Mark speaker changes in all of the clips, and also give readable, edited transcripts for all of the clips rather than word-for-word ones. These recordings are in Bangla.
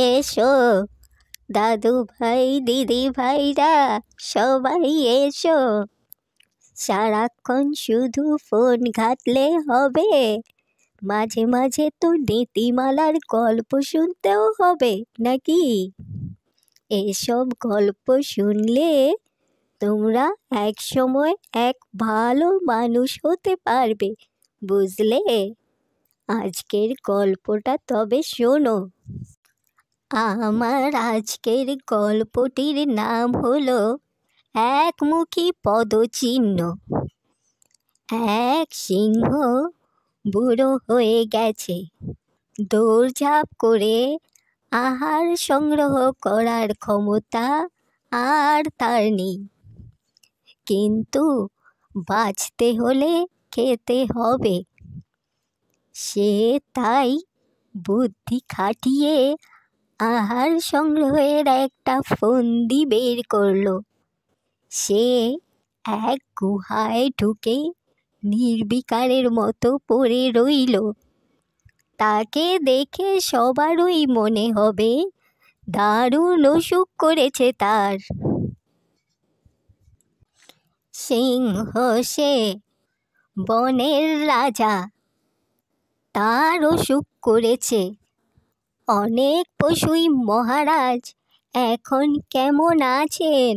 Speaker 1: এসো দাদু ভাই দিদি ভাইরা সবাই এসো। সারাক্ষণ শুধু ফোন ঘাঁটলে হবে, মাঝে মাঝে তো নীতিমালার গল্প শুনতেও হবে নাকি? এসব গল্প শুনলে তোমরা একসময় এক ভালো মানুষ হতে পারবে, বুঝলে? আজকের গল্পটা তবে শোনো। আমার আজকের গল্পটির নাম হলো একমুখী পদচিহ্ন। এক সিংহ বুড়ো হয়ে গেছে, দৌড়ঝাঁপ করে আহার সংগ্রহ করার ক্ষমতা আর তার নেই। কিন্তু বাঁচতে হলে খেতে হবে। সে তাই বুদ্ধি খাটিয়ে আহার সংগ্রহের একটা ফন্দি বের করলো। সে এক গুহায় ঢুকে নির্বিকারের মতো পড়ে রইল। তাকে দেখে সবারই মনে হবে দারুণ অসুখ করেছে তার। সিংহ সে, বনের রাজা, তার অসুখ করেছে। অনেক পশুই মহারাজ এখন কেমন আছেন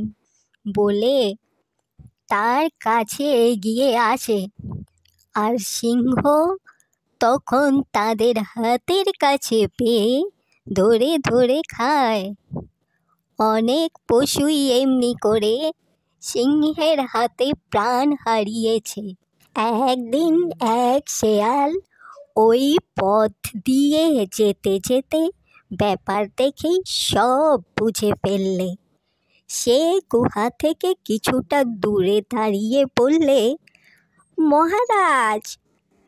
Speaker 1: বলে তার কাছে এগিয়ে আসে, আর সিংহ তখন তাদের হাতের কাছে পেয়ে ধরে ধরে খায়। অনেক পশুই এমনি করে সিংহের হাতে প্রাণ হারিয়েছে। একদিন এক শেয়াল ওই পথ দিয়ে যেতে যেতে ব্যাপার দেখেই সব বুঝে ফেললে। সে গুহা থেকে কিছুটা দূরে দাঁড়িয়ে বললে, মহারাজ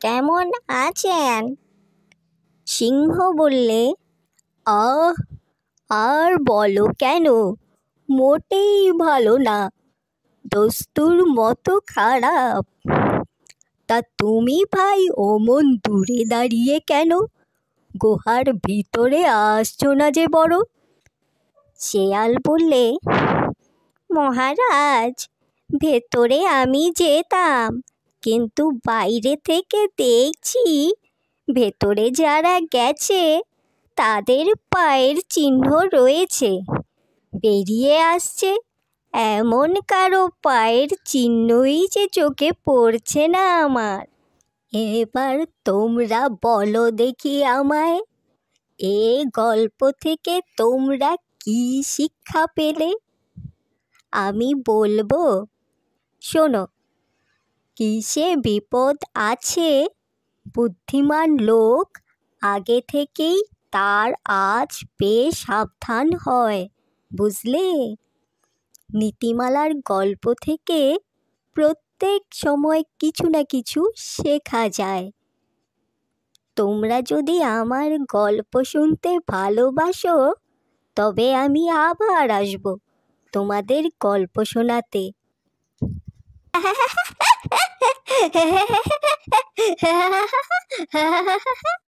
Speaker 1: কেমন আছেন? সিংহ বললে, আহ আর বলো কেন, মোটেই ভালো না, দস্তুর মতো খারাপ। তা তুমি ভাই অমন দূরে দাঁড়িয়ে কেন? গুহার ভিতরে আসছো না যে বড়? শেয়াল বললে, মহারাজ ভেতরে আমি যেতাম, কিন্তু বাইরে থেকে দেখছি ভেতরে যারা গেছে তাদের পায়ের চিহ্ন রয়েছে। বেরিয়ে আসছে এমন কারো পায়ের চিহ্নই যে চোখে পড়ছে না আমার। এবার তোমরা বলো দেখি আমায়, এ গল্প থেকে তোমরা কি শিক্ষা পেলে? আমি বলবো, শোনো। কিসে বিপদ আছে বুদ্ধিমান লোক আগে থেকেই তার আজ পেয়ে সাবধান হয়, বুঝলে? নীতিমালার গল্প থেকে প্রত্যেক সময় কিছু না কিছু শেখা যায়। তোমরা যদি আমার গল্প শুনতে ভালোবাসো তবে আমি আবার আসব তোমাদের গল্প শোনাতে।